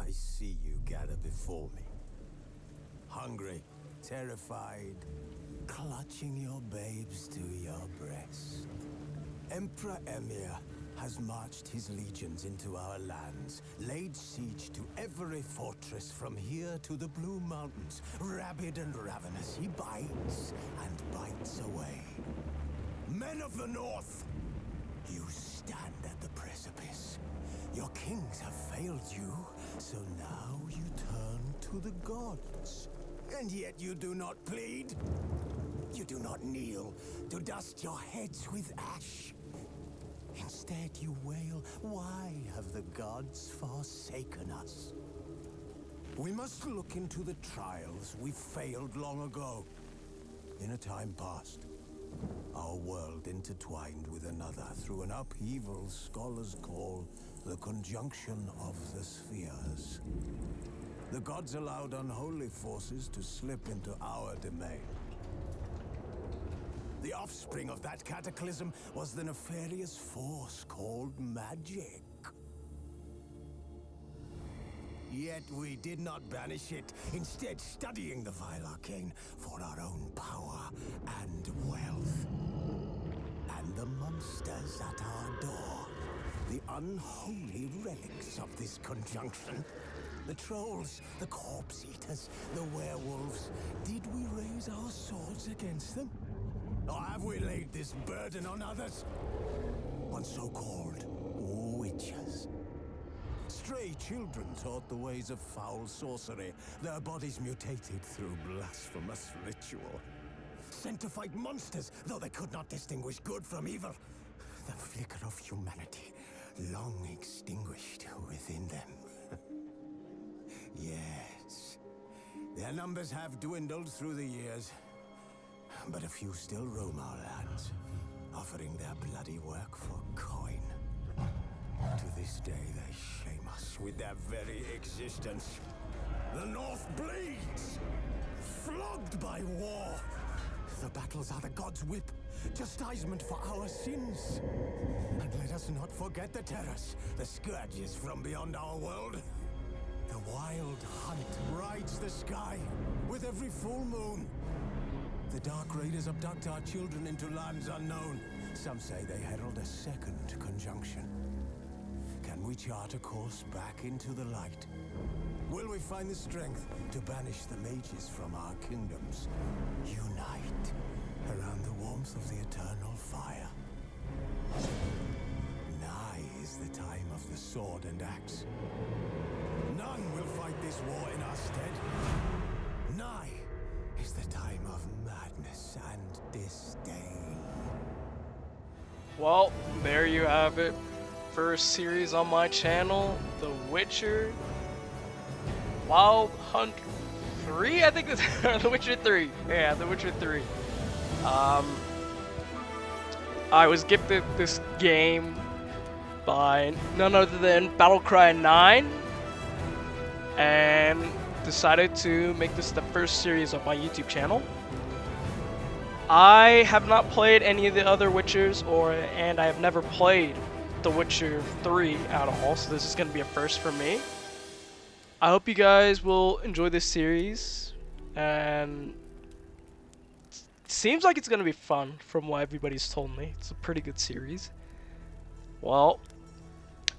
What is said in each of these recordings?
I see you gather before me. Hungry, terrified, clutching your babes to your breast. Emperor Emir has marched his legions into our lands, laid siege to every fortress from here to the Blue Mountains. Rabid and ravenous, he bites and bites away. Men of the North, you stand at the precipice. Your kings have failed you, so now you turn to the gods. And yet you do not plead. You do not kneel to dust your heads with ash. Instead you wail, why have the gods forsaken us? We must look into the trials we failed long ago. In a time past, our world intertwined with another through an upheaval scholars call the conjunction of the spheres. The gods allowed unholy forces to slip into our domain. The offspring of that cataclysm was the nefarious force called magic. Yet we did not banish it, instead studying the vile arcane for our own power and wealth. And the monsters at our door, the unholy relics of this conjunction. The trolls, the corpse eaters, the werewolves. Did we raise our swords against them? Or have we laid this burden on others? On so-called witches. Stray children taught the ways of foul sorcery, their bodies mutated through blasphemous ritual. Sent to fight monsters, though they could not distinguish good from evil. The flicker of humanity, long extinguished within them. Yes, their numbers have dwindled through the years, but a few still roam our lands, offering their bloody work for coin. To this day, they shame us with their very existence. The North bleeds, flogged by war. The battles are the gods' whip, chastisement for our sins. And let us not forget the terrors, the scourges from beyond our world. The wild hunt rides the sky with every full moon. The Dark Raiders abduct our children into lands unknown. Some say they herald a second conjunction. Can we chart a course back into the light? Will we find the strength to banish the mages from our kingdoms? Unite around the warmth of the eternal fire. Nigh is the time of the sword and axe. None will fight this war in our stead. Nigh is the time of madness and disdain. Well, there you have it. First series on my channel, The Witcher Wild Hunt 3, I think that's The Witcher 3. Yeah, The Witcher 3. I was gifted this game by none other than Battlecry 9 and decided to make this the first series of my YouTube channel. I have not played any of the other Witchers, and I have never played The Witcher 3 at all, so this is going to be a first for me. I hope you guys will enjoy this series, and it seems like it's going to be fun from what everybody's told me. It's a pretty good series. Well,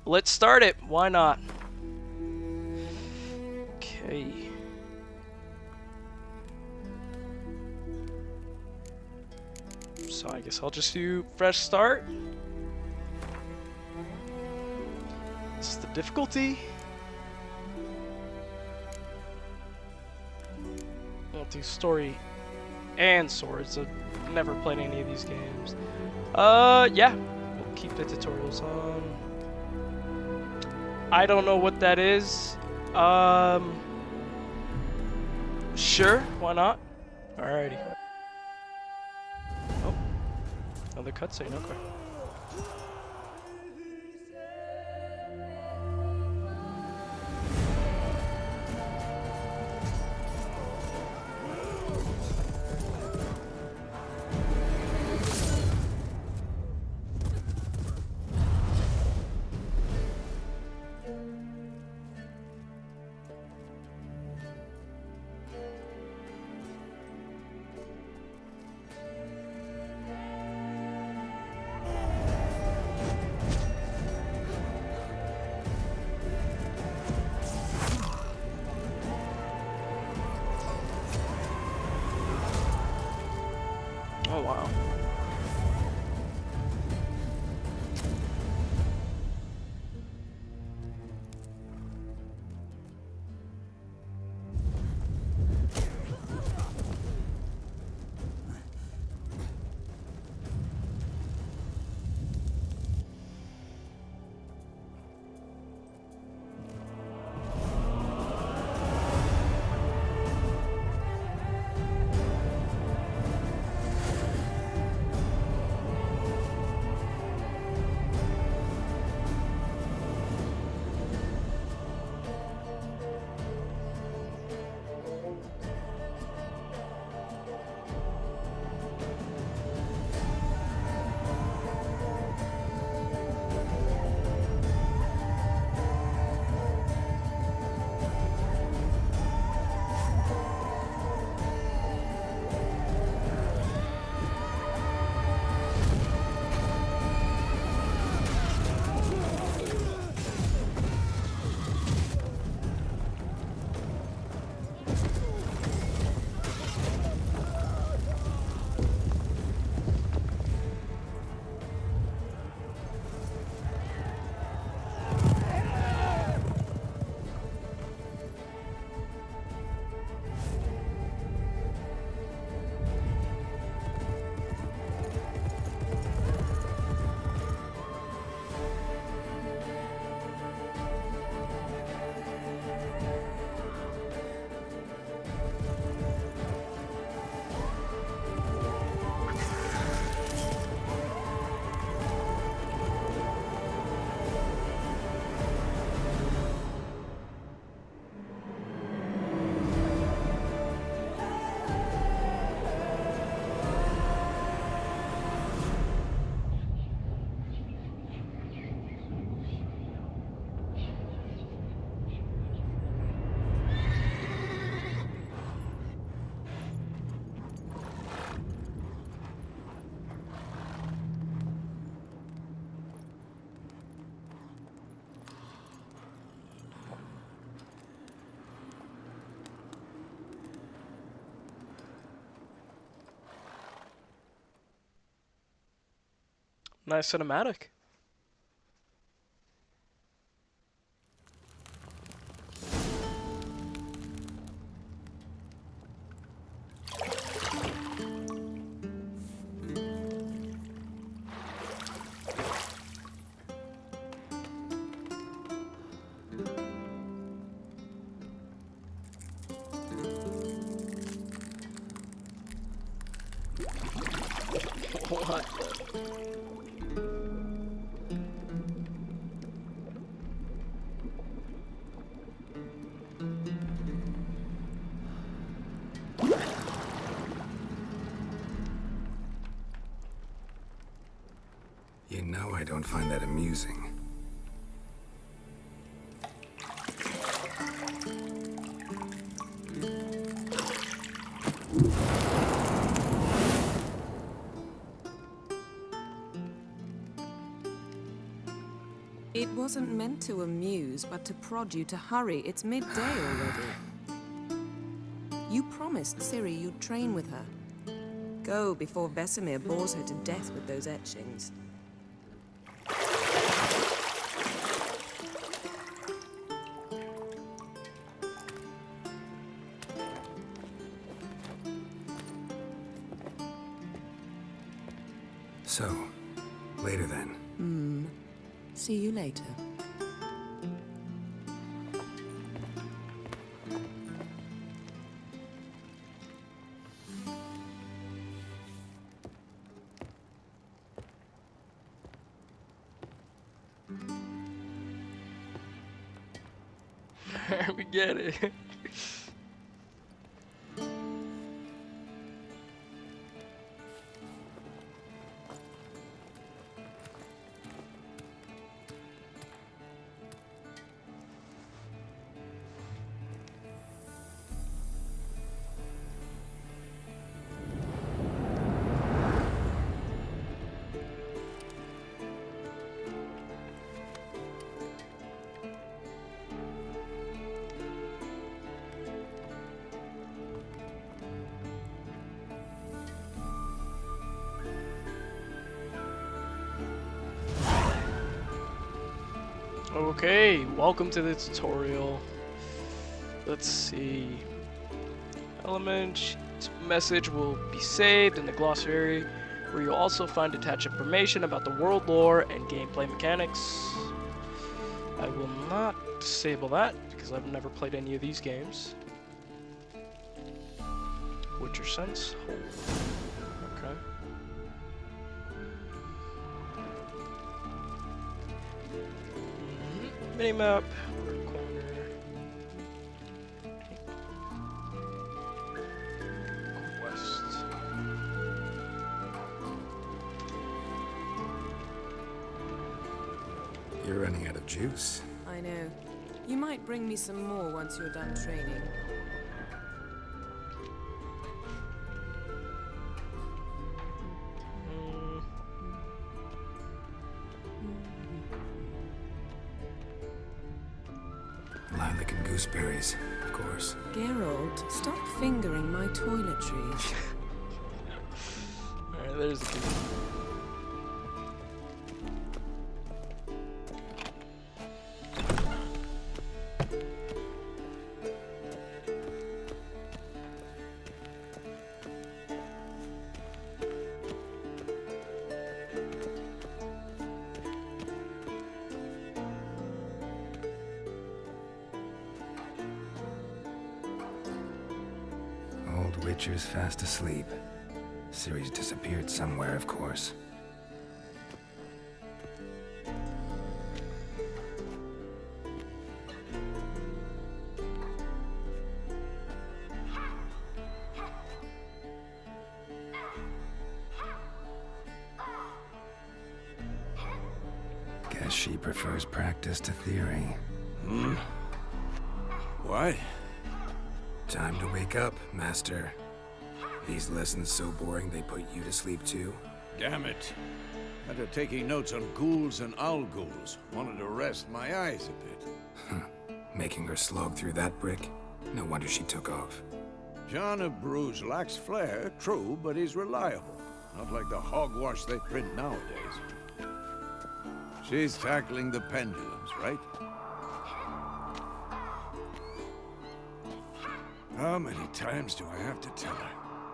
let's start it. Why not? Okay. So I guess I'll just do fresh start. This is the difficulty. I'll do story and swords. I've never played any of these games. Yeah. We'll keep the tutorials on. I don't know what that is. Sure, why not? Alrighty. Oh, another cutscene, okay. Nice cinematic. What the? You know I don't find that amusing. It wasn't meant to amuse, but to prod you to hurry. It's midday already. You promised Ciri you'd train with her. Go before Vesemir bores her to death with those etchings. So, later then. See you later. We get it. Okay, welcome to the tutorial. Let's see. Element message will be saved in the glossary, where you'll also find attached information about the world lore and gameplay mechanics. I will not disable that because I've never played any of these games. Witcher Sense. Okay. Minimap, corner. Quest. You're running out of juice. I know. You might bring me some more once you're done training. Lilac and gooseberries, of course. Geralt, stop fingering my toiletries. Alright, there's the key. Old Witcher's fast asleep. Ciri's disappeared somewhere, of course. Guess she prefers practice to theory. What? Time to wake up, Master. These lessons so boring they put you to sleep too? Damn it. After taking notes on ghouls and owl ghouls, wanted to rest my eyes a bit. Making her slog through that brick? No wonder she took off. John of Bruges lacks flair, true, but he's reliable. Not like the hogwash they print nowadays. She's tackling the pendulums, right? How many times do I have to tell her?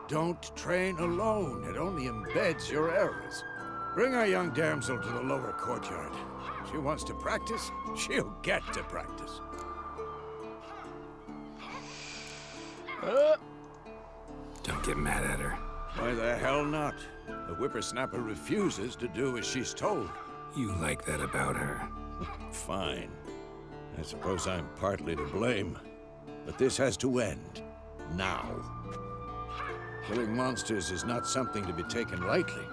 Don't train alone. It only embeds your errors. Bring our young damsel to the lower courtyard. She wants to practice, she'll get to practice. Don't get mad at her. Why the hell not? The whippersnapper refuses to do as she's told. You like that about her. Fine. I suppose I'm partly to blame. But this has to end. Now. Killing monsters is not something to be taken lightly.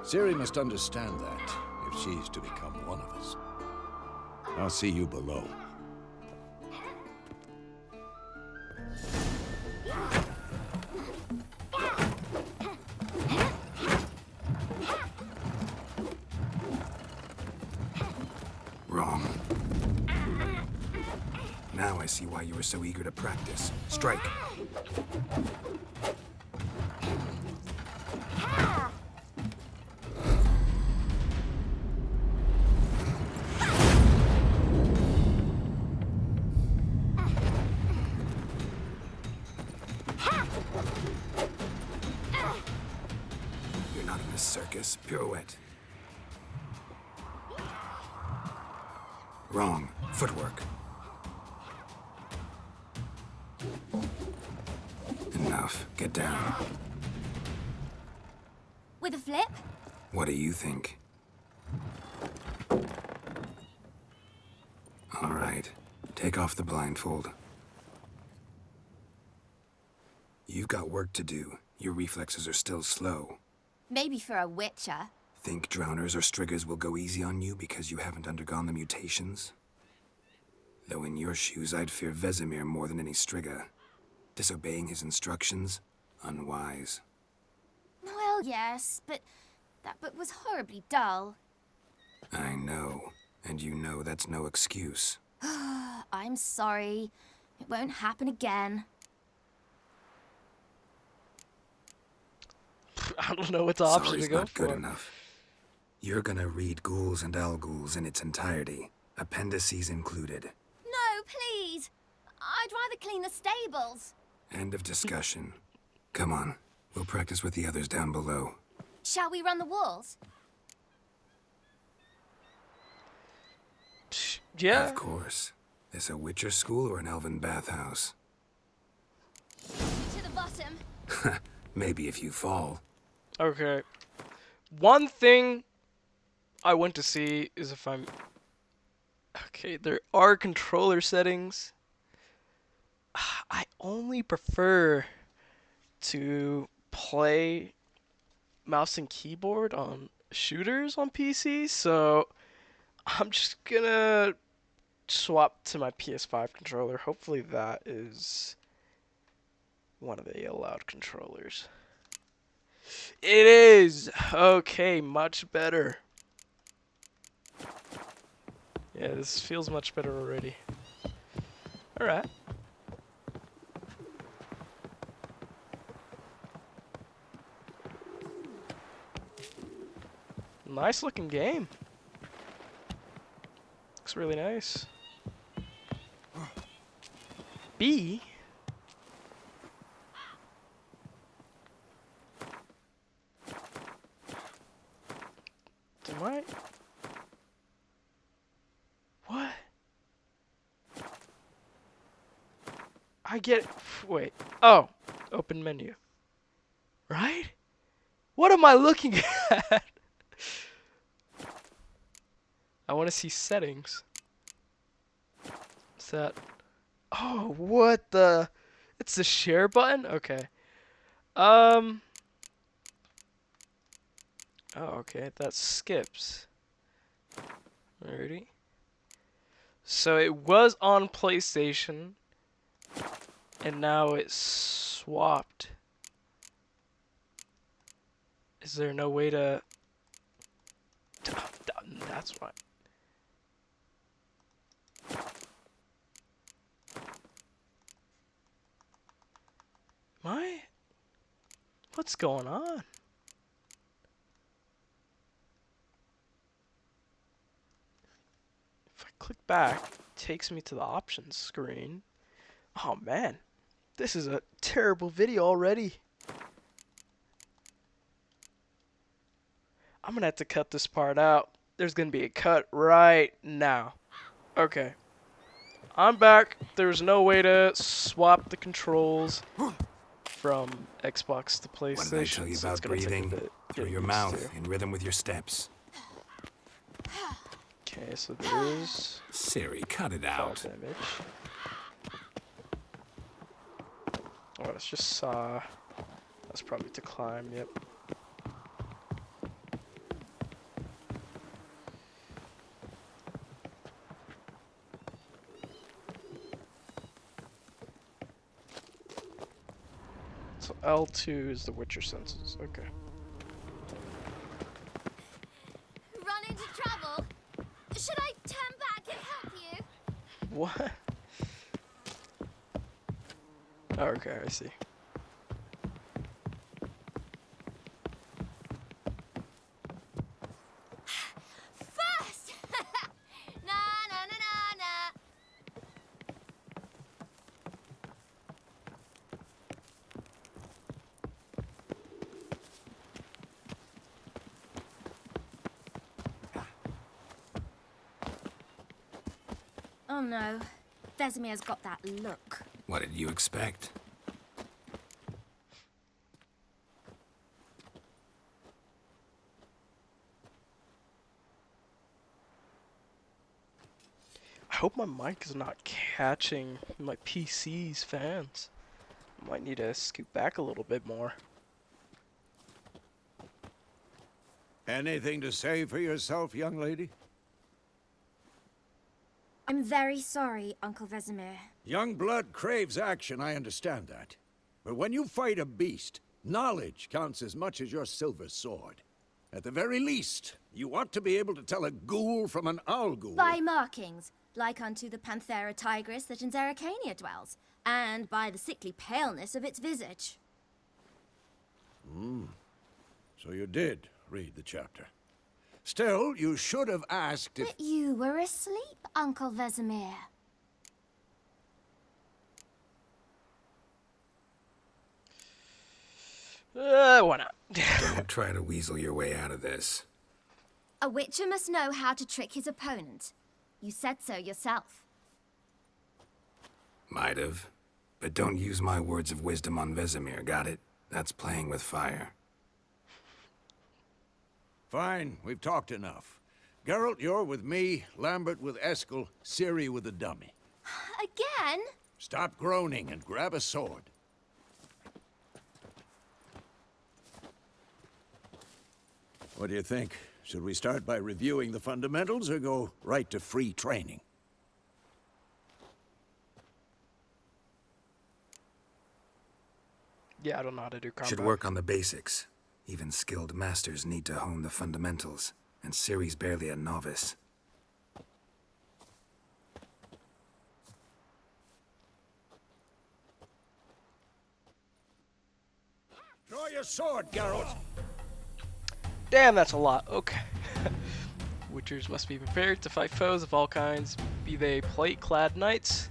Ciri must understand that, if she's to become one of us. I'll see you below. Wrong. Now I see why you were so eager to practice. Strike. You're not in a circus. Pirouette. Wrong. Footwork. Enough. Get down. With a flip? What do you think? All right. Take off the blindfold. You've got work to do. Your reflexes are still slow. Maybe for a witcher. Think drowners or striggers will go easy on you because you haven't undergone the mutations? Though in your shoes, I'd fear Vesemir more than any strigger. Disobeying his instructions? Unwise. Well, yes, but that book was horribly dull. I know. And you know that's no excuse. I'm sorry. It won't happen again. I don't know what option Sorry's to go not for. good enough. You're gonna read Ghouls and Alghouls in its entirety, appendices included. No, please. I'd rather clean the stables. End of discussion. Come on, we'll practice with the others down below. Shall we run the walls? Yeah. Of course. This a Witcher school or an elven bathhouse? To the bottom. Maybe if you fall. Okay. One thing I want to see is if I'm... Okay, there are controller settings. I only prefer to play mouse and keyboard on shooters on PC, so I'm just gonna swap to my PS5 controller. Hopefully that is one of the allowed controllers. It is! Okay, much better. Yeah, this feels much better already. Alright. Nice looking game. Looks really nice. B? Am I? What? I get... Wait. Oh. Open menu. Right? What am I looking at? I want to see settings. What's that? Oh, what the... It's the share button? Okay. Oh, okay. That skips. Alrighty. So it was on PlayStation, and now it's swapped. Is there no way to... That's why. Why? What's going on? back, it takes me to the options screen. Oh man, this is a terrible video already. I'm gonna have to cut this part out. There's gonna be a cut right now. Okay. I'm back. There's no way to swap the controls from Xbox to PlayStation. What did I tell you so about it's gonna take a breathing bit through getting your used mouth to. in rhythm with your steps? Okay, so there's Siri, cut it fall out. damage. Oh, it's just saw. That's probably to climb. Yep. So L2 is the Witcher senses. Okay. Run into trouble? Should I turn back and help you? What? Okay, I see. First! Na na na na na. Oh no, Vesemir's got that look. What did you expect? I hope my mic is not catching my PC's fans. Might need to scoot back a little bit more. Anything to say for yourself, young lady? I'm very sorry, Uncle Vesemir. Young blood craves action, I understand that. But when you fight a beast, knowledge counts as much as your silver sword. At the very least, you ought to be able to tell a ghoul from an owl ghoul. By markings, like unto the Panthera tigris that in Zerrikania dwells, and by the sickly paleness of its visage. So you did read the chapter. Still, you should have asked if... But you were asleep, Uncle Vesemir. Why not? Don't try to weasel your way out of this. A witcher must know how to trick his opponent. You said so yourself. Might have. But don't use my words of wisdom on Vesemir, got it? That's playing with fire. Fine, we've talked enough. Geralt, you're with me, Lambert with Eskel, Ciri with the dummy. Again? Stop groaning and grab a sword. What do you think? Should we start by reviewing the fundamentals or go right to free training? Yeah, I don't know how to do combat. Should work on the basics. Even skilled masters need to hone the fundamentals, and Ciri's barely a novice. Draw your sword, Geralt! Damn, that's a lot. Okay. Witchers must be prepared to fight foes of all kinds, be they plate-clad knights,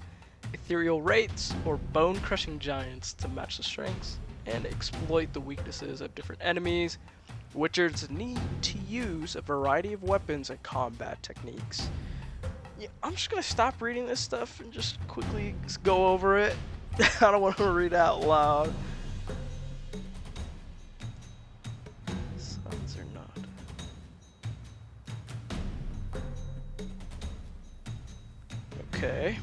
ethereal wraiths, or bone-crushing giants to match the strengths and exploit the weaknesses of different enemies. Witchers need to use a variety of weapons and combat techniques. Yeah, I'm just gonna stop reading this stuff and just quickly go over it. I don't want to read out loud. Sons or not. Okay.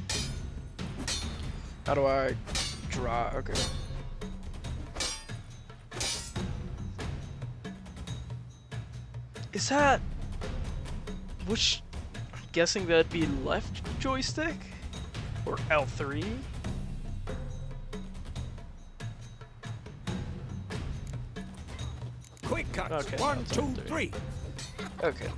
How do I draw? Okay. Is that... which... I'm guessing that'd be left joystick? Or L3? Quick cuts! Okay, One, that's two, L3. three! Okay.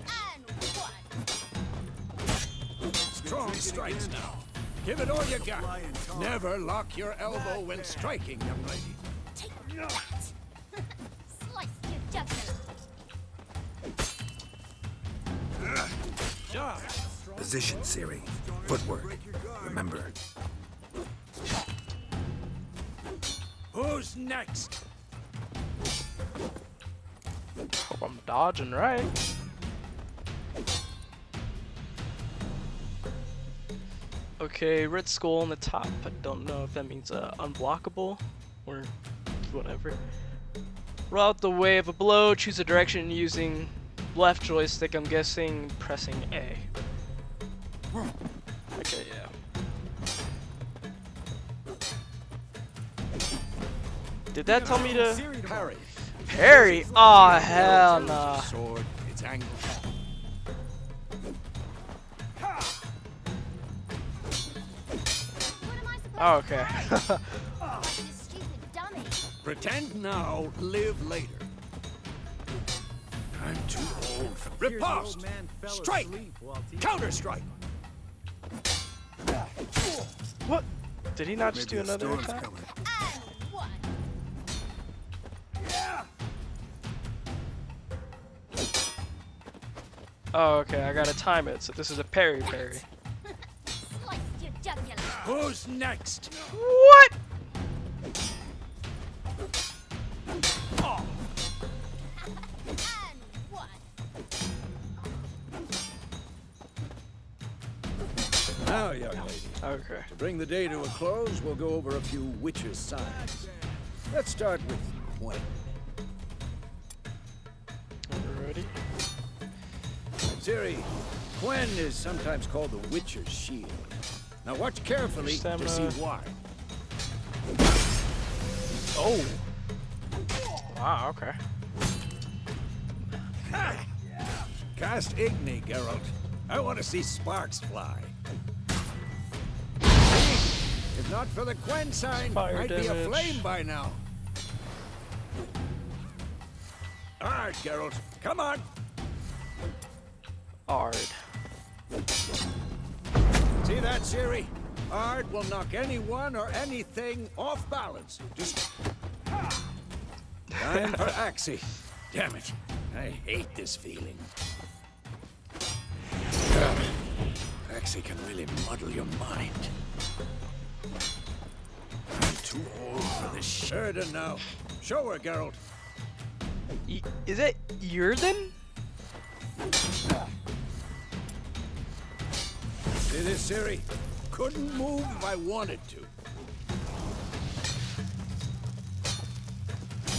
Strong strikes now. Give it all you got. Never lock your elbow when striking, young lady. Take that! Slice your jugular. Dodge. Position, Ciri. Footwork. Remember. Who's next? Hope I'm dodging right. Okay, red skull on the top. I don't know if that means unblockable or whatever. Roll out the way of a blow. Choose a direction using left joystick. I'm guessing pressing A. Okay, yeah. Did that tell me to Parry. parry? Oh hell nah. Sword. It's angled. What am I supposed Oh, okay. to do? You stupid dummy. Pretend now, live later. I'm too old for riposte. Strike. Counter strike. What? Did he not just do Maybe a another storm's attack? coming. And what? Oh, okay. I gotta time it. So this is a parry. Sliced your jugular. Who's next? What? And what? Now, young lady. Okay. To bring the day to a close, we'll go over a few witches' signs. Let's start with Gwen. Ready? Ciri, Gwen is sometimes called the Witcher's Shield. Now watch carefully to Stamina. see why. Oh. Wow. Okay. Cast Igni, Geralt. I want to see sparks fly. If not for the Gwen sign, Fire I'd be damage. aflame by now. All right, Geralt, come on. Ard. See that, Ciri? Ard will knock anyone or anything off balance. Just time for Axie. Damn it, I hate this feeling. Axie can really muddle your mind. I'm too old for this shit. Now, show her, Geralt. Is it Yrden? See this, Ciri? Couldn't move if I wanted to.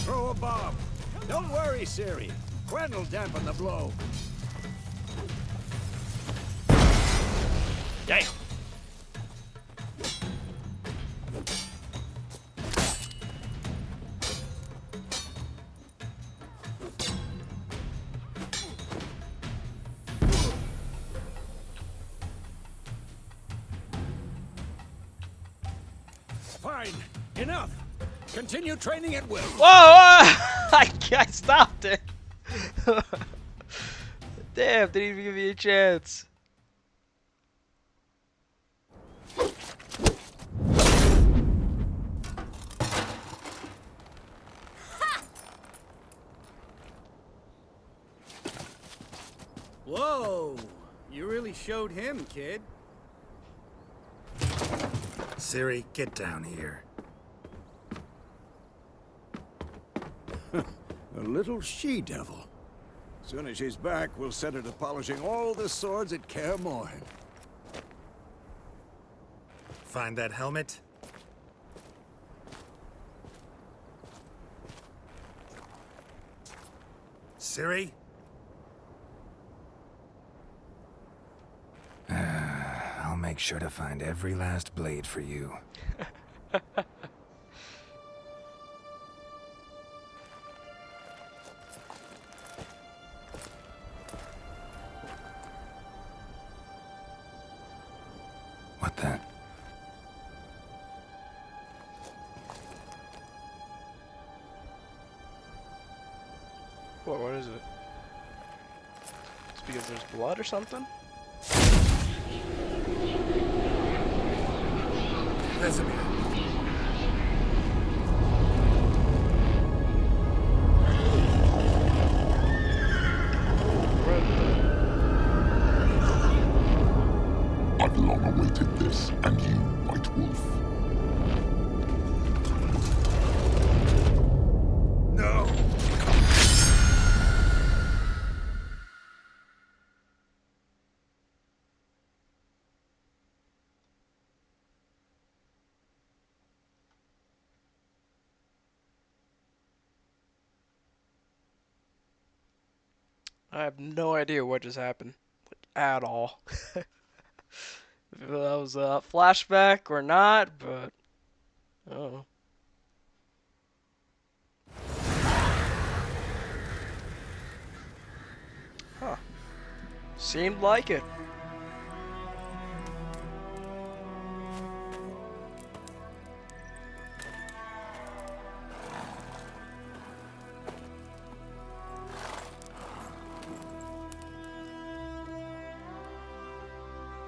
Throw a bomb. Don't worry, Ciri. Gwen will dampen the blow. Damn. Fine. Enough. Continue training at will. Whoa! I stopped it. Damn! Didn't even give me a chance. Whoa! You really showed him, kid. Ciri, get down here. A little she-devil. Soon as she's back, we'll set her to polishing all the swords at Kaer Morhen. Find that helmet? Ciri? I'll make sure to find every last blade for you. What the? What is it? It's because there's blood or something? Vesemir. I have no idea what just happened. Like, at all. If that was a flashback or not, but... Oh. Huh. Seemed like it.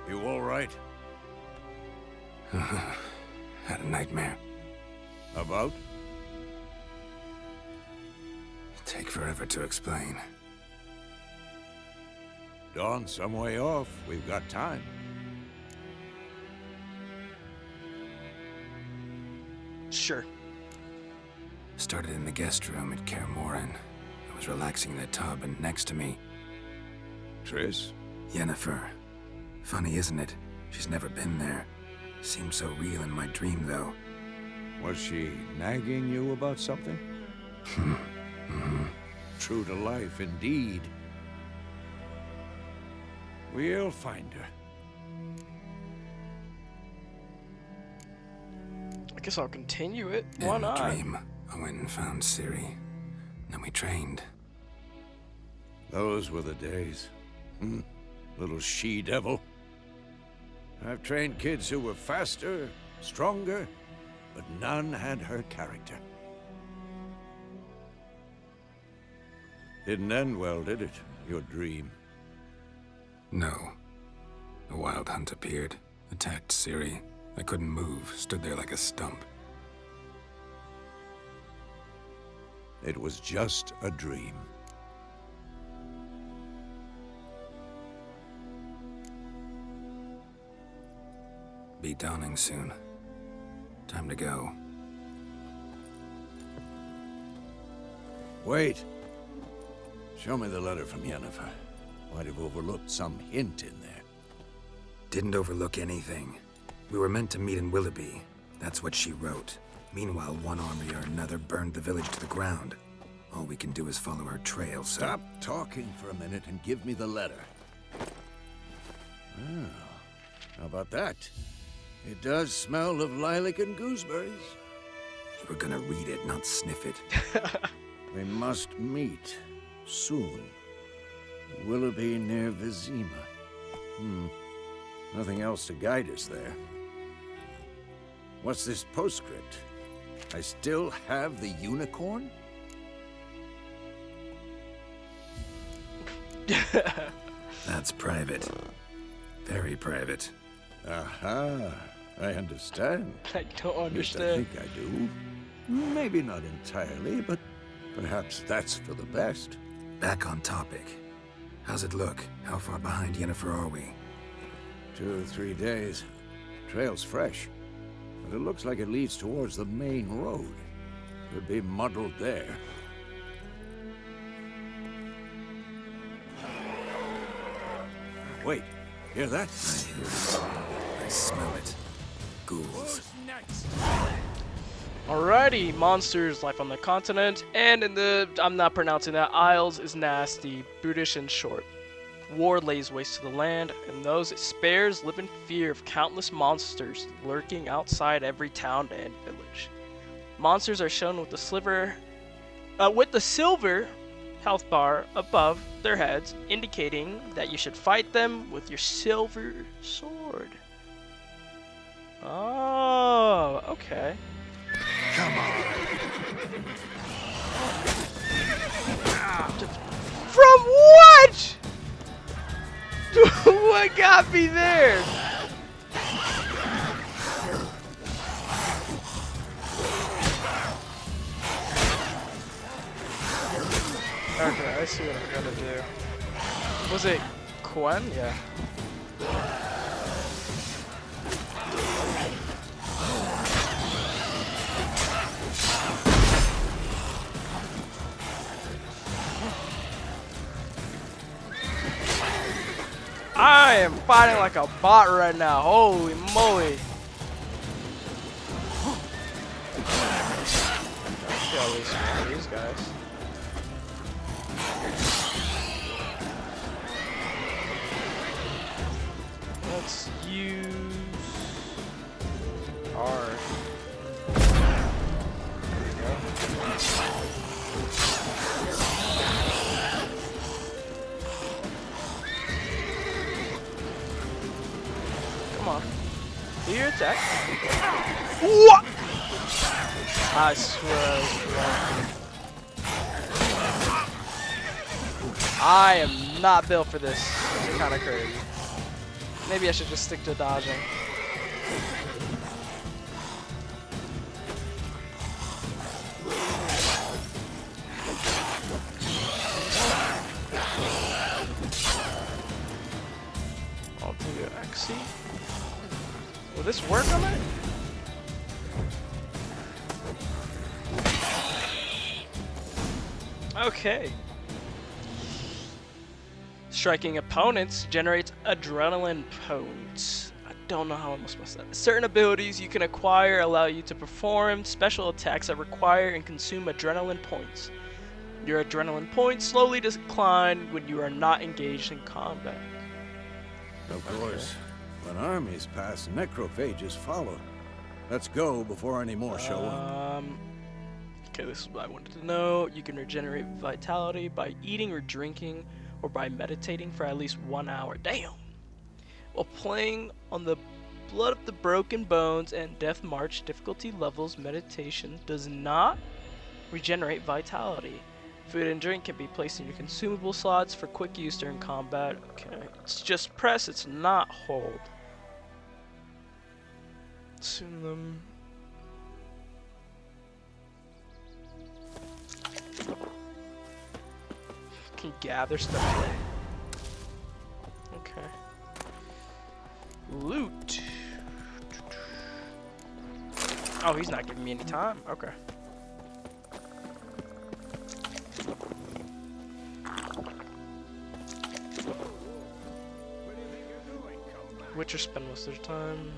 You all right? Had a nightmare. About? Take forever to explain. Dawn's some way off. We've got time. Sure. Started in the guest room at Kaer Morhen. I was relaxing in a tub, and next to me, Triss? Yennefer. Funny, isn't it? She's never been there. Seemed so real in my dream, though. Was she nagging you about something? True to life, indeed. We'll find her. I guess I'll continue it. In Why the not? dream, I went and found Ciri. Then we trained. Those were the days. Little she-devil. I've trained kids who were faster, stronger, but none had her character. Didn't end well, did it? Your dream? No. A wild hunt appeared, attacked Ciri. I couldn't move, stood there like a stump. It was just a dream. Be dawning soon. Time to go. Wait. Show me the letter from Yennefer. Might have overlooked some hint in there. Didn't overlook anything. We were meant to meet in Willoughby. That's what she wrote. Meanwhile, one army or another burned the village to the ground. All we can do is follow her trail, so... Stop talking for a minute and give me the letter. Oh, how about that? It does smell of lilac and gooseberries. You were gonna read it, not sniff it. We must meet soon. Willoughby near Vizima. Nothing else to guide us there. What's this postscript? I still have the unicorn? That's private. Very private. Aha, I understand. I don't At least I understand. think I do. Maybe not entirely, but perhaps that's for the best. Back on topic. How's it look? How far behind Yennefer are we? 2 or 3 days. Trail's fresh, but it looks like it leads towards the main road. Could be muddled there. Wait, hear that? I hear it. I smell it. Ghouls. Alrighty, monsters, life on the continent, and in the, I'm not pronouncing that, Isles is nasty, brutish and short. War lays waste to the land, and those it spares live in fear of countless monsters lurking outside every town and village. Monsters are shown with the silver health bar above their heads, indicating that you should fight them with your silver sword. Oh, okay. Come on! From what? What got me there? Okay, I see what I'm gonna do. Was it Quen? Yeah. I am fighting like a bot right now. Holy moly. Let's kill these guys. Let's use our. Come on. Do your attack. What? I swear. I am not built for this. It's kind of crazy. Maybe I should just stick to dodging. I'll do XC. Will this work on it? Okay. Striking opponents generates adrenaline points. I don't know how I'm supposed to. Certain abilities you can acquire allow you to perform special attacks that require and consume adrenaline points. Your adrenaline points slowly decline when you are not engaged in combat. Of course, when armies pass, necrophages follow. Let's go before any more show up. Okay, this is what I wanted to know. You can regenerate vitality by eating or drinking, or by meditating for at least 1 hour. Damn! While playing on the Blood of the Broken Bones and Death March difficulty levels, meditation does not regenerate vitality. Food and drink can be placed in your consumable slots for quick use during combat. Okay, it's just press, it's not hold. Consume them. Can gather stuff. Okay. Loot. Oh, he's not giving me any time. Okay. Witcher spend most of their time.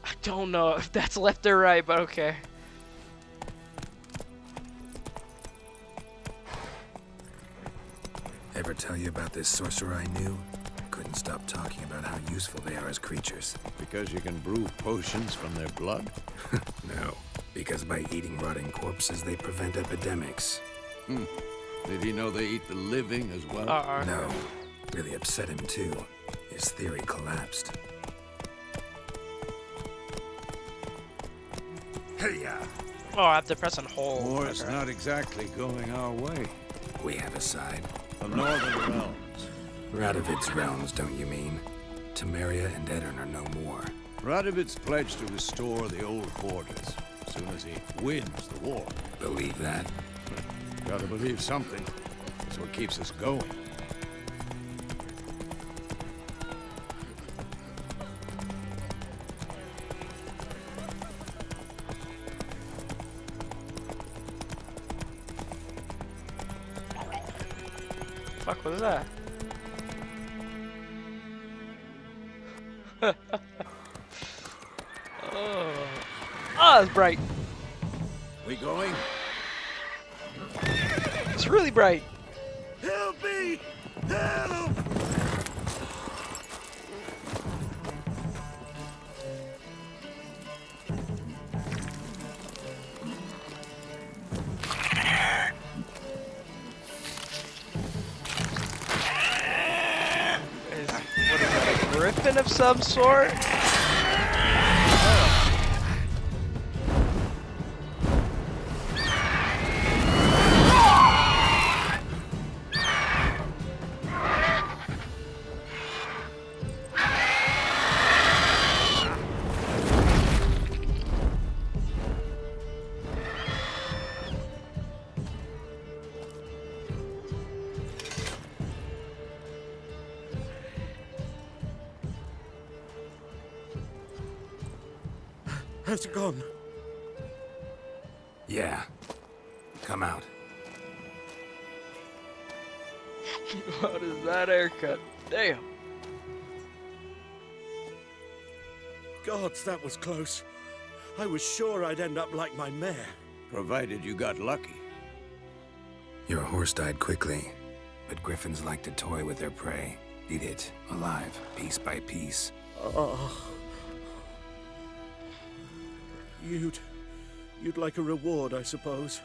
I don't know if that's left or right, but okay. Ever tell you about this sorcerer I knew? Couldn't stop talking about how useful they are as creatures. Because you can brew potions from their blood? No, because by eating rotting corpses, they prevent epidemics. Did he know they eat the living as well? No, really upset him too. His theory collapsed. Hey-ya! Oh, I have to press and hold. War's Okay. not exactly going our way. We have a side. The Northern Realms. Radovid's realms, don't you mean? Temeria and Edirn are no more. Radovid's pledged to restore the old quarters as soon as he wins the war. Believe that? Gotta believe something. That's what keeps us going. Fuck was that? Oh, it's bright. We going? It's really bright. Help me! Help! What is that, a griffin of some sort? Has it gone? Yeah. Come out. What is that haircut? Damn. Gods, that was close. I was sure I'd end up like my mare. Provided you got lucky. Your horse died quickly, but griffins like to toy with their prey. Eat it, alive, piece by piece. Oh. You'd like a reward, I suppose.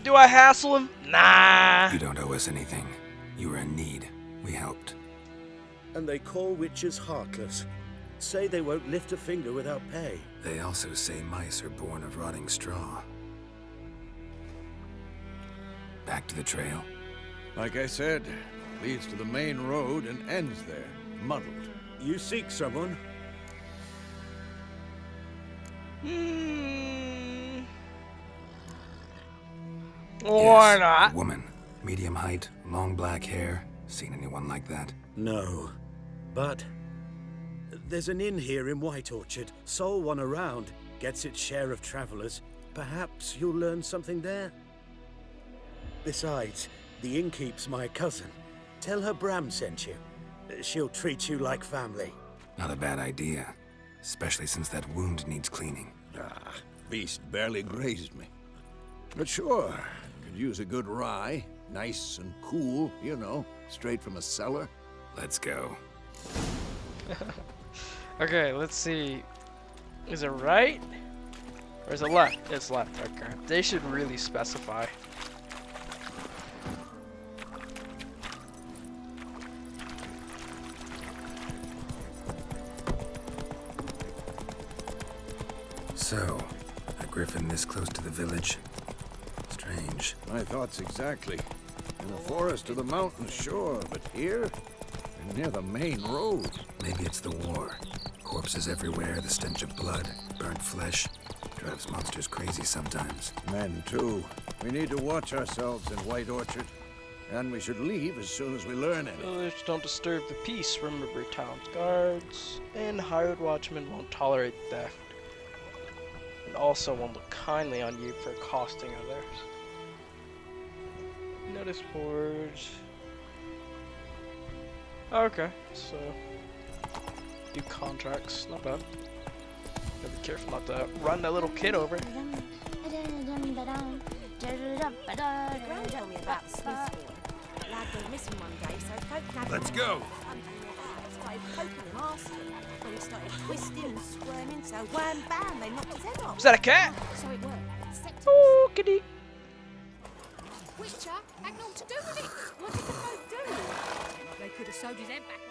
Do I hassle him? Nah. You don't owe us anything. You were in need. We helped. And they call witches heartless. Say they won't lift a finger without pay. They also say mice are born of rotting straw. Back to the trail. Like I said, leads to the main road and ends there, muddled. You seek someone? Why Yes, not? a woman. Medium height, long black hair. Seen anyone like that? No. But there's an inn here in White Orchard. Sole one around. Gets its share of travelers. Perhaps you'll learn something there? Besides, the innkeep's my cousin. Tell her Bram sent you. She'll treat you like family. Not a bad idea. Especially since that wound needs cleaning. Ah, beast barely grazed me. But sure, could use a good rye. Nice and cool, you know, straight from a cellar. Let's go. Okay, let's see. Is it right? Or is it left? It's left, okay. They should really specify. So, a griffin this close to the village? Strange. My thoughts exactly. In the forest or the mountains, sure, but here? And near the main road. Maybe it's the war. Corpses everywhere, the stench of blood, burnt flesh. Drives monsters crazy sometimes. Men, too. We need to watch ourselves in White Orchard. And we should leave as soon as we learn anything. Village, don't disturb the peace. Remember town's guards. And hired watchmen won't tolerate theft. And also won't look kindly on you for accosting others. Notice boards. Okay, so do contracts, not bad. Gotta be careful not to run that little kid over. Gran told me about the Smith's boy. Lad went missing one day, so folk nabbed Let's him. go. Started poking him, asking him. When he started twisting and squirming, so wham bam, they knocked his head off. Is that a cat? So it worked. Septimus. Oh, kitty. Witcher had naught to do with it. What did the folk do? They could have sewed his head back on.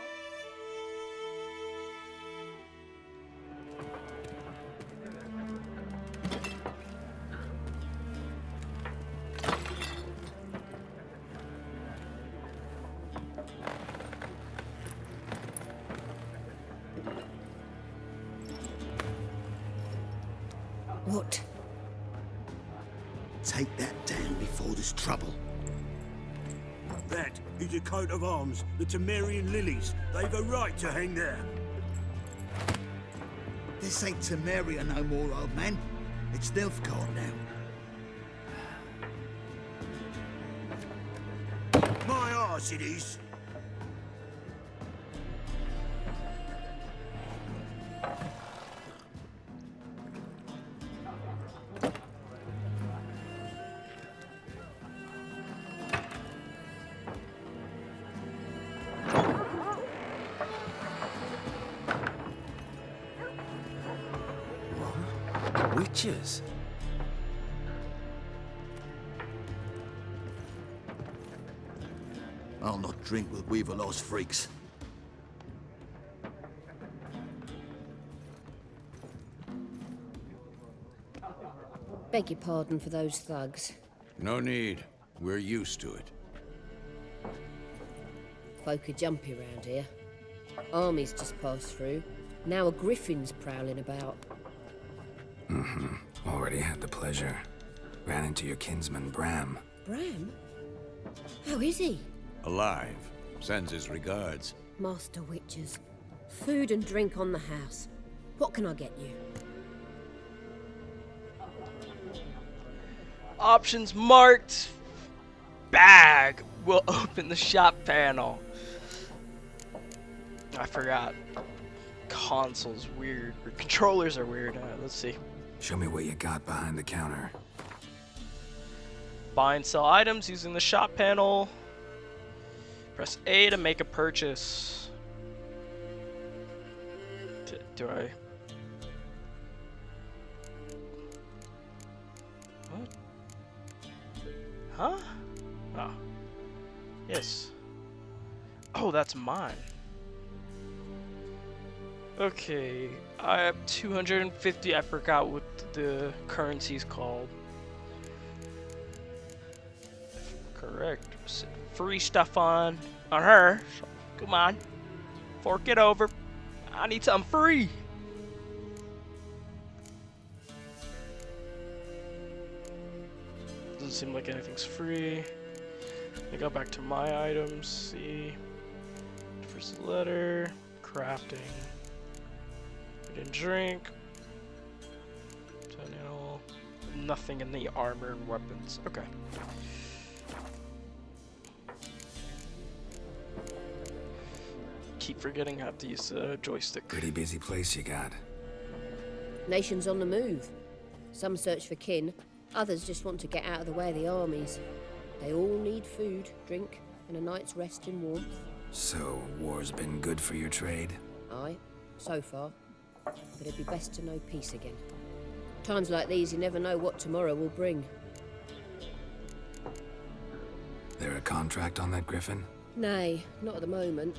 What? Take that down before there's trouble. That is a coat of arms, the Temerian lilies. They've a right to hang there. This ain't Temeria no more, old man. It's Nilfgaard now. My arse it is. Witches? I'll not drink with Weaverlaw's freaks. Beg your pardon for those thugs. No need. We're used to it. Folk are jumpy round here. Armies just passed through. Now a griffin's prowling about. Already had the pleasure. Ran into your kinsman, Bram. Bram? How is he? Alive. Sends his regards. Master Witches. Food and drink on the house. What can I get you? Options marked. Bag will open the shop panel. I forgot. Consoles weird. Or controllers are weird. Let's see. Show me what you got behind the counter. Buy and sell items using the shop panel. Press A to make a purchase. Do I? What? Huh? Oh. Yes. Oh, that's mine. Okay, I have 250. I forgot what the currency's called. Correct. Free stuff on her. So, come on, fork it over. I need something free. Doesn't seem like anything's free. I go back to my items. See, first letter, crafting. Food and drink. Nothing in the armor and weapons. Okay. Keep forgetting I have to use the joystick. Pretty busy place you got. Nations on the move. Some search for kin, others just want to get out of the way of the armies. They all need food, drink, and a night's rest in warmth. So, war's been good for your trade? Aye, so far. But it'd be best to know peace again. Times like these, you never know what tomorrow will bring. There a contract on that griffin? Nay, not at the moment.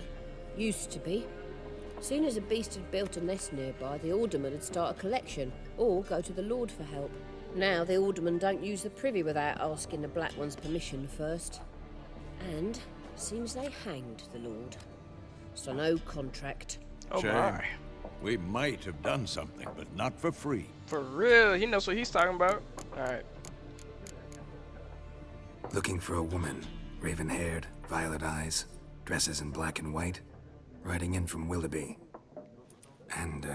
Used to be. Soon as a beast had built a nest nearby, the alderman would start a collection, or go to the Lord for help. Now the aldermen don't use the privy without asking the Black One's permission first. And seems they hanged the Lord. So no contract. Oh Shame. my. We might have done something, but not for free. For real, he knows what he's talking about. Alright. Looking for a woman. Raven-haired, violet eyes, dresses in black and white. Riding in from Willoughby. And,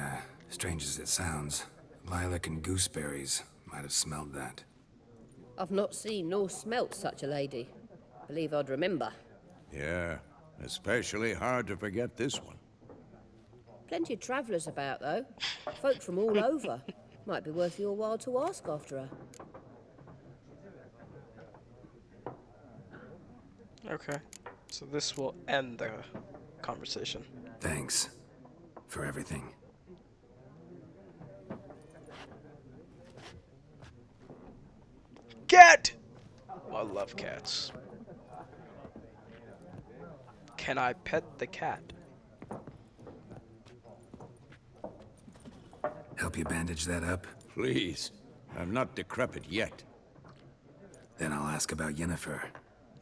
strange as it sounds, lilac and gooseberries might have smelled that. I've not seen nor smelt such a lady. Believe I'd remember. Yeah, especially hard to forget this one. Plenty of travellers about, though. Folk from all over. Might be worth your while to ask after her. Okay. So this will end the conversation. Thanks for everything. Cat! I love cats. Can I pet the cat? Help you bandage that up? Please. I'm not decrepit yet. Then I'll ask about Yennefer.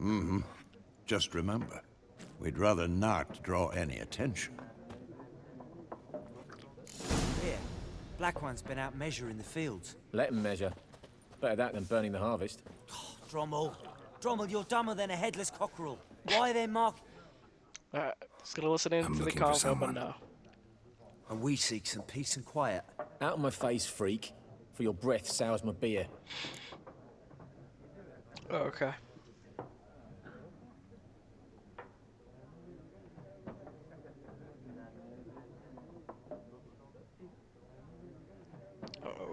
Mm-hmm. Just remember, we'd rather not draw any attention. Here, Black One's been out measuring the fields. Let him measure. Better that than burning the harvest. Oh, Drommel, you're dumber than a headless cockerel. Why then, Mark? Just gonna listen in to the convo, but no. And we seek some peace and quiet. Out of my face, freak. For your breath sours my beer. Oh, okay.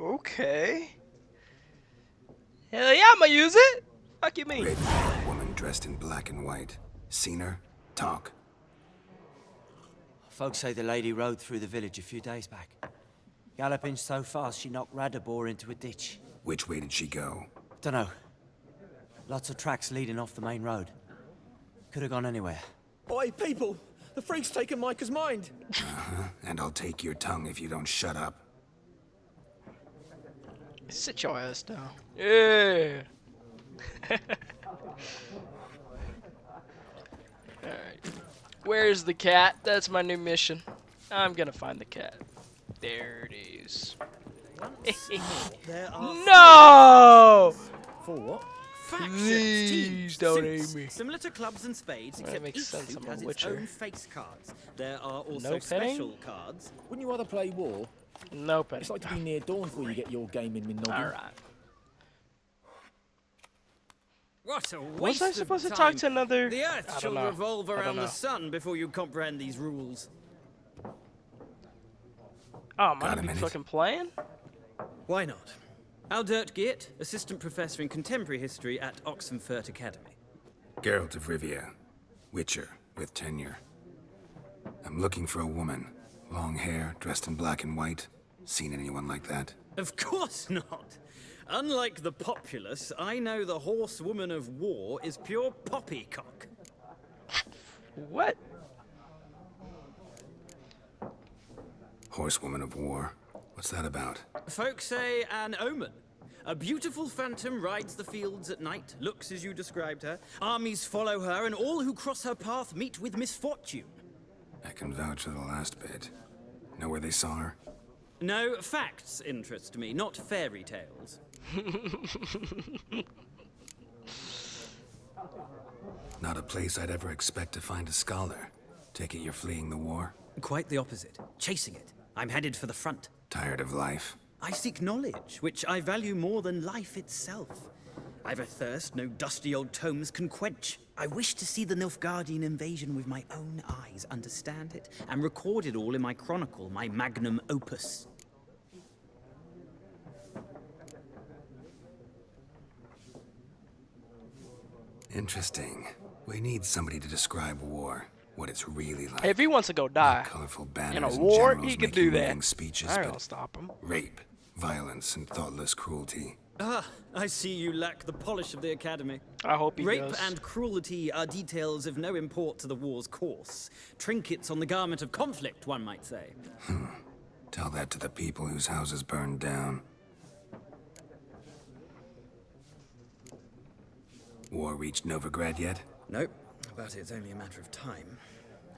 Okay. Hell yeah, I'ma use it. Fuck you mean? Raven-haired woman dressed in black and white. Seen her? Talk. Folks say the lady rode through the village a few days back. Galloping so fast she knocked Radabor into a ditch. Which way did she go? Dunno. Lots of tracks leading off the main road. Could have gone anywhere. Oi, people! The freak's taken Micah's mind! Uh-huh. And I'll take your tongue if you don't shut up. Sit your ass down. Yeah. Alright. Where's the cat? That's my new mission. I'm gonna find the cat. There it is. No! For what? Factions, Please teams, don't suits, aim me. similar to clubs and spades, Well, that except makes each sense, suit I'm a has its witcher. own face cards. There are also No petting? special cards. Wouldn't you rather play war? No petting. It's like to be near dawn before you get your game in with noggin. Alright. What a waste Was I of supposed to time. talk to another? The I Earth don't shall know. revolve I don't around know. the sun before you comprehend these rules. Oh, am I Got a gonna be minute? fucking playing? Why not? Aldert Geert, Assistant Professor in Contemporary History at Oxenfurt Academy. Geralt of Rivia. Witcher. with tenure. I'm looking for a woman. Long hair, dressed in black and white. Seen anyone like that? Of course not. Unlike the populace, I know the horsewoman of war is pure poppycock. What? Horsewoman of war? What's that about? Folks say an omen. A beautiful phantom rides the fields at night, looks as you described her. Armies follow her, and all who cross her path meet with misfortune. I can vouch for the last bit. Know where they saw her? No, facts interest me, not fairy tales. Not a place I'd ever expect to find a scholar. Take it you're fleeing the war? Quite the opposite. Chasing it. I'm headed for the front. Tired of life? I seek knowledge, which I value more than life itself. I've a thirst no dusty old tomes can quench. I wish to see the Nilfgaardian invasion with my own eyes, understand it, and record it all in my chronicle, my magnum opus. Interesting. We need somebody to describe war, what it's really like. If he wants to go die Colorful banners in a and war, generals he can making do that. moving speeches, I but don't stop him. rape, violence, and thoughtless cruelty. Ah, I see you lack the polish of the Academy. I hope he Rape does. and cruelty are details of no import to the war's course. Trinkets on the garment of conflict, one might say. Tell that to the people whose houses burned down. War reached Novigrad yet? Nope, but it's only a matter of time.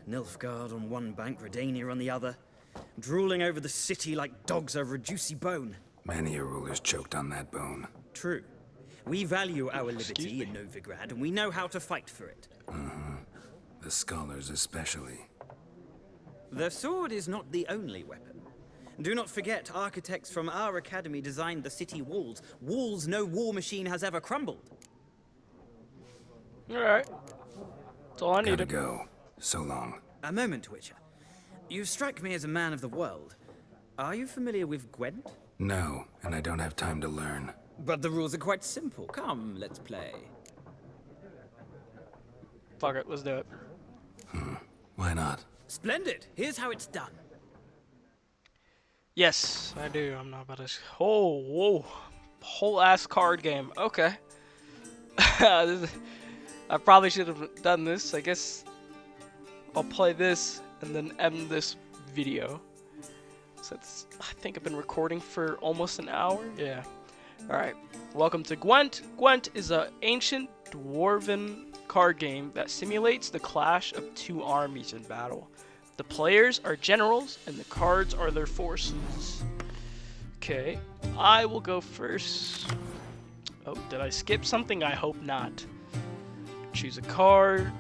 Nilfgaard on one bank, Redania on the other, drooling over the city like dogs over a juicy bone. Many a ruler's choked on that bone. True. We value our liberty in Novigrad, and we know how to fight for it. The scholars especially. The sword is not the only weapon. Do not forget, architects from our academy designed the city walls. Walls no war machine has ever crumbled. Alright. That's all I Gotta needed. go. So long. A moment, Witcher. You strike me as a man of the world. Are you familiar with Gwent? No, and I don't have time to learn. But the rules are quite simple. Come, let's play. Fuck it, let's do it. Why not? Splendid. Here's how it's done. Yes, I do. I'm not about to. Oh, whoa. Whole ass card game. Okay. I probably should have done this. I guess I'll play this and then end this video. Since I think I've been recording for almost an hour. Yeah. Alright. Welcome to Gwent. Gwent is an ancient dwarven card game that simulates the clash of two armies in battle. The players are generals and the cards are their forces. Okay. I will go first. Oh, did I skip something? I hope not. Choose a card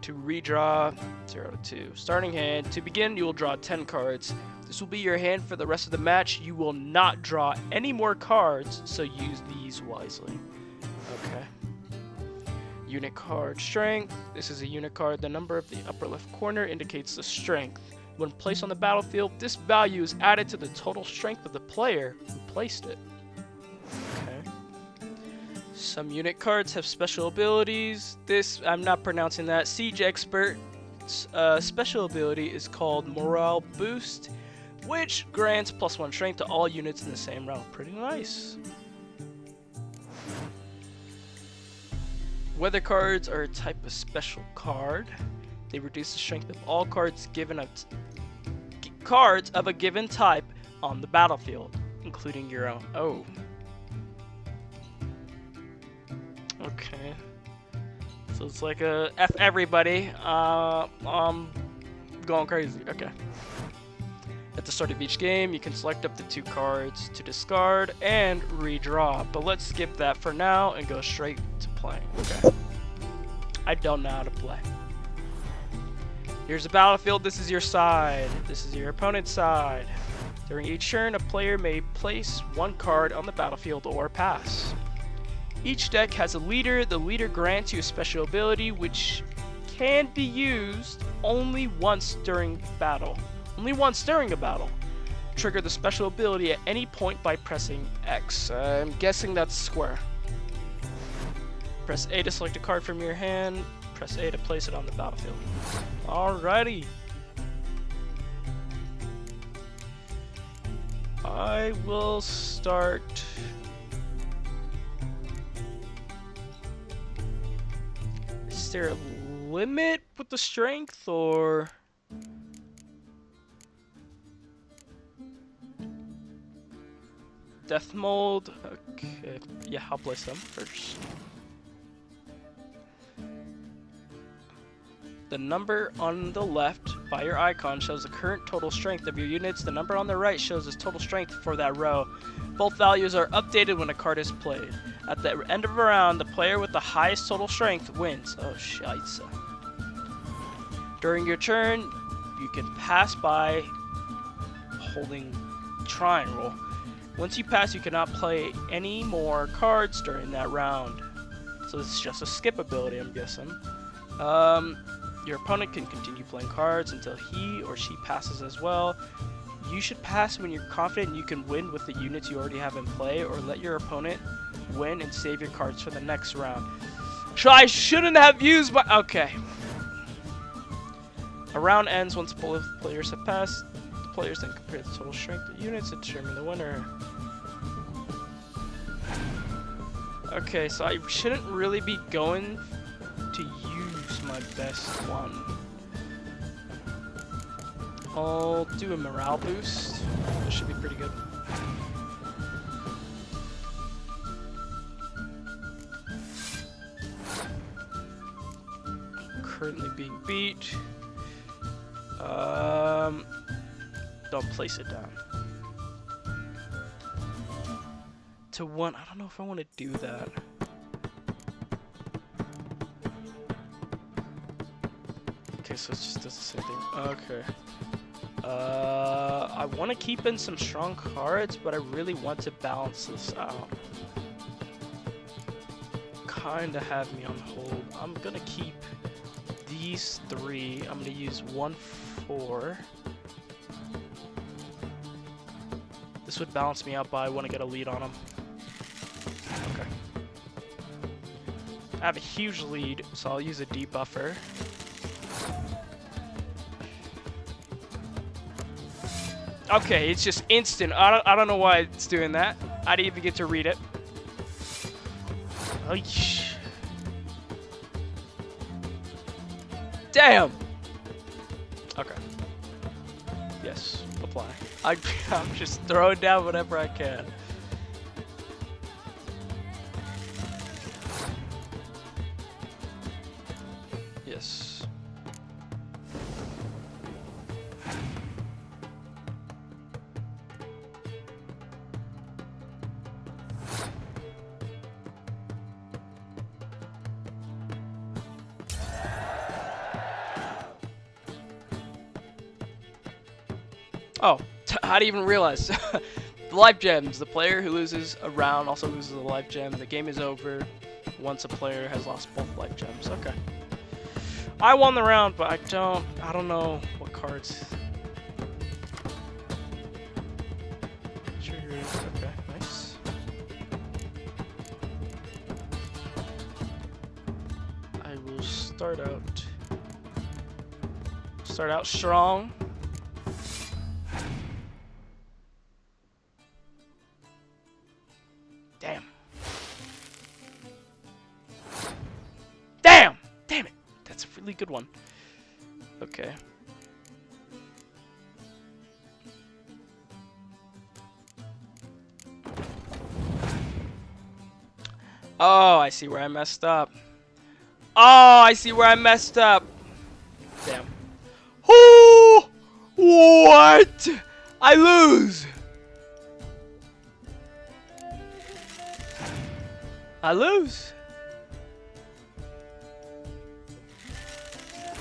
to redraw 0 to 2. Starting hand. To begin, you will draw 10 cards. This will be your hand for the rest of the match. You will not draw any more cards, so use these wisely. Okay. Unit card strength. This is a unit card. The number of the upper left corner indicates the strength. When placed on the battlefield, this value is added to the total strength of the player who placed it. Okay. Some unit cards have special abilities. This, I'm not pronouncing that. Siege Expert's special ability is called Morale Boost, which grants +1 strength to all units in the same row. Pretty nice. Weather cards are a type of special card. They reduce the strength of all cards cards of a given type on the battlefield, including your own. Oh. Okay. So it's like a F everybody. Going crazy. Okay. At the start of each game, you can select up to 2 cards to discard and redraw. But let's skip that for now and go straight to playing. Okay. I don't know how to play. Here's the battlefield. This is your side. This is your opponent's side. During each turn, a player may place 1 card on the battlefield or pass. Each deck has a leader. The leader grants you a special ability which can be used only once during battle. Only once during a battle. Trigger the special ability at any point by pressing X. I'm guessing that's square. Press A to select a card from your hand. press A to place it on the battlefield. Alrighty. I will start. Is there a limit with the strength, or? Death mold. Okay, yeah, I'll place them first. The number on the left by your icon shows the current total strength of your units. The number on the right shows its total strength for that row. Both values are updated when a card is played. At the end of a round, the player with the highest total strength wins. Oh, scheisse. During your turn, you can pass by holding triangle. Once you pass, you cannot play any more cards during that round. So this is just a skip ability, I'm guessing. Your opponent can continue playing cards until he or she passes as well. You should pass when you're confident you can win with the units you already have in play, or let your opponent win and save your cards for the next round. So I shouldn't have used my... Okay. A round ends once both players have passed. The players then compare the total strength of units to determine the winner. Okay, so I shouldn't really be going to use my best one. I'll do a morale boost. This should be pretty good. Currently being beat. Don't place it down. To 1, I don't know if I want to do that. Okay, so it just does the same thing. Okay. I want to keep in some strong cards, but I really want to balance this out. Kinda have me on hold. I'm gonna keep these 3. I'm gonna use 1 4. This would balance me out, but I want to get a lead on them. Okay. I have a huge lead, so I'll use a debuffer. Okay, it's just instant. I don't know why it's doing that. I didn't even get to read it. Eesh. Damn! Okay. Yes, apply. I'm just throwing down whatever I can. Yes. Oh, I didn't even realize. The life gems. The player who loses a round also loses a life gem. The game is over once a player has lost both life gems. Okay. I won the round, but I don't know what cards. Triggers. Okay, nice. I will start out strong. Damn. Damn! Damn it! That's a really good one. Okay. Oh, I see where I messed up. Oh, I see where I messed up. Damn. Oh! What? I lose! I lose.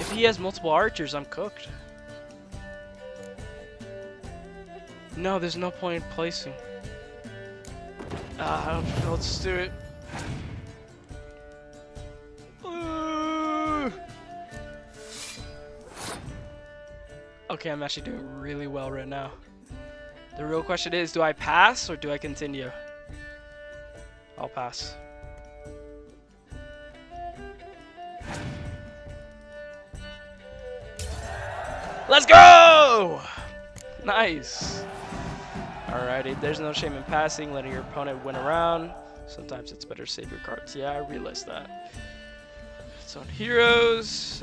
If he has multiple archers, I'm cooked. No, there's no point in placing. Let's do it. Okay, I'm actually doing really well right now. The real question is, do I pass or do I continue? I'll pass. Let's go! Nice. Alrighty, there's no shame in passing, letting your opponent win a round. Sometimes it's better to save your cards. Yeah, I realized that. It's on heroes.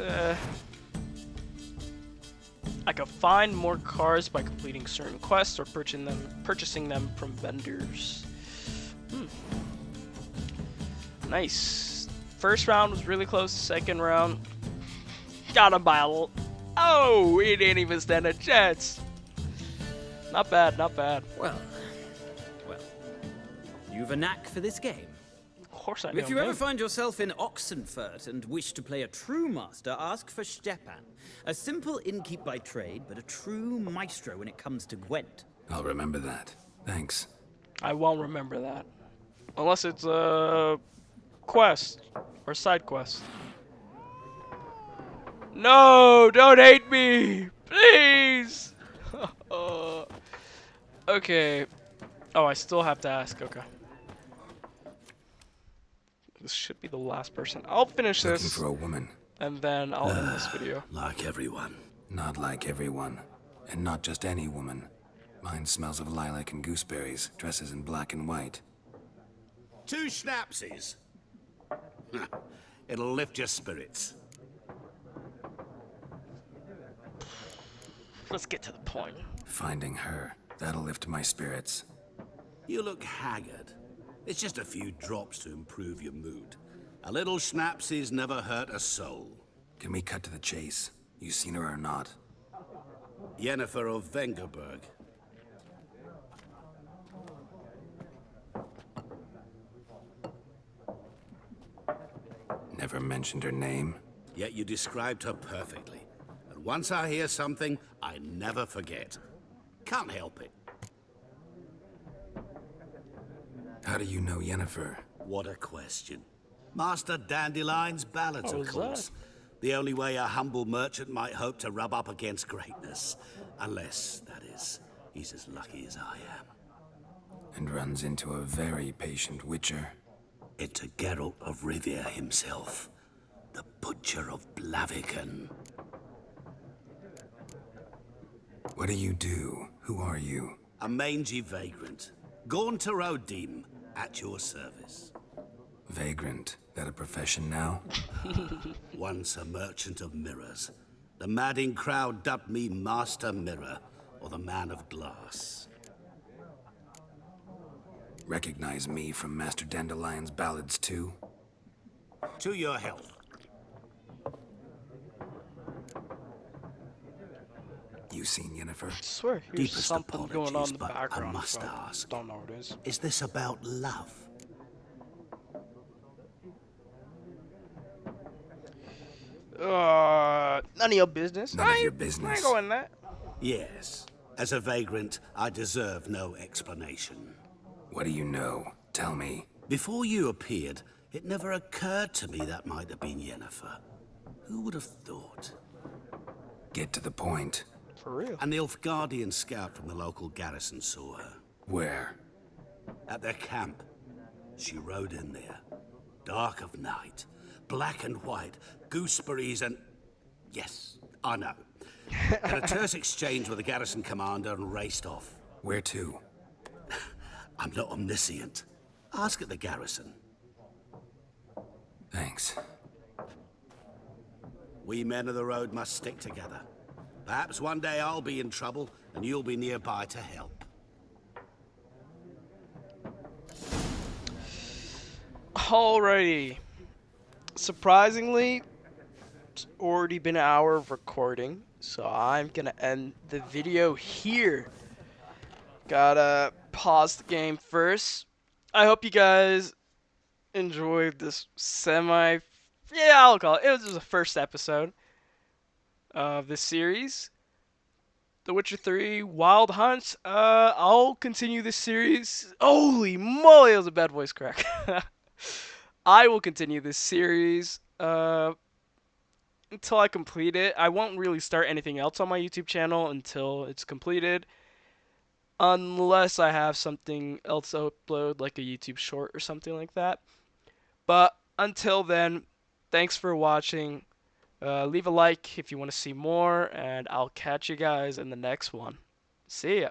I can find more cards by completing certain quests or purchasing them from vendors. Nice. First round was really close. Second round, got him by a little. Oh, he didn't even stand a chance. Not bad, not bad. Well, you've a knack for this game. Of course I do. If you ever find yourself in Oxenfurt and wish to play a true master, ask for Stepan. A simple innkeep by trade, but a true maestro when it comes to Gwent. I'll remember that. Thanks. I won't remember that. Unless it's a quest or side quest. No, don't hate me, please. Okay. Oh, I still have to ask. Okay. This should be the last person. I'll finish this. Looking for a woman. And then I'll end this video. Like everyone. Not like everyone. And not just any woman. Mine smells of lilac and gooseberries, dresses in black and white. 2 schnapsies. It'll lift your spirits. Let's get to the point. Finding her. That'll lift my spirits. You look haggard. It's just a few drops to improve your mood. A little schnapsies never hurt a soul. Can we cut to the chase? You seen her or not? Yennefer of Vengerberg. Never mentioned her name. Yet you described her perfectly. And once I hear something, I never forget. Can't help it. How do you know Yennefer? What a question. Master Dandelion's ballads, What of was course. The only way a humble merchant might hope to rub up against greatness. Unless, that is, he's as lucky as I am. And runs into a very patient witcher. Into Geralt of Rivia himself. The Butcher of Blaviken. What do you do? Who are you? A mangy vagrant. Gaunter O'Dim, at your service. Vagrant. That a profession now? Once a merchant of mirrors. The madding crowd dubbed me Master Mirror, or the Man of Glass. Recognize me from Master Dandelion's ballads too? To your health. You seen Yennefer? I swear here's Deepest something going on in the but background. I must but ask. Don't know what it is. Is this about love? None of your business. None of your I business. ain't going that. Yes. As a vagrant, I deserve no explanation. What do you know? Tell me. Before you appeared, it never occurred to me that might have been Yennefer. Who would have thought? Get to the point. For real. An Nilfgaardian scout from the local garrison saw her. Where? At their camp. She rode in there. Dark of night. Black and white. Gooseberries and... Yes, I know. Had a terse exchange with the garrison commander and raced off. Where to? I'm not omniscient. Ask at the garrison. Thanks. We men of the road must stick together. Perhaps one day I'll be in trouble and you'll be nearby to help. Alrighty. Surprisingly, it's already been an hour of recording, so I'm gonna end the video here. Gotta pause the game first. I hope you guys enjoyed this I'll call it. It was just the first episode of this series. The Witcher 3 Wild Hunt. I'll continue this series. Holy moly, that was a bad voice crack. I will continue this series until I complete it. I won't really start anything else on my YouTube channel until it's completed. Unless I have something else to upload, like a YouTube short or something like that. But until then, thanks for watching. Leave a like if you want to see more, and I'll catch you guys in the next one. See ya.